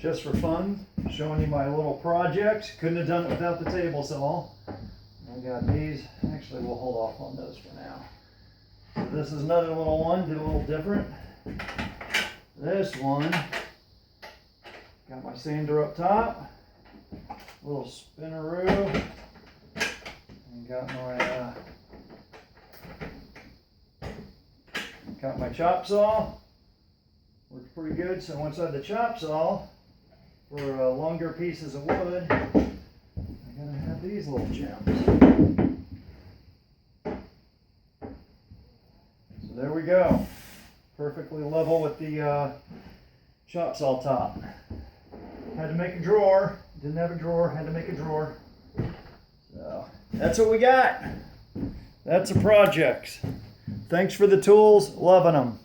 just for fun, showing you my little projects. Couldn't have done it without the table saw. I got these. Actually, we'll hold off on those for now. So this is another little one, did a little different. This one, got my sander up top, little spinneroo, and got my chop saw. Works pretty good. So once I have the chop saw for longer pieces of wood, I gotta have these little gems. So there we go. Perfectly level with the chop saw top. Had to make a drawer. Didn't have a drawer. Had to make a drawer. So that's what we got. That's the projects. Thanks for the tools. Loving them.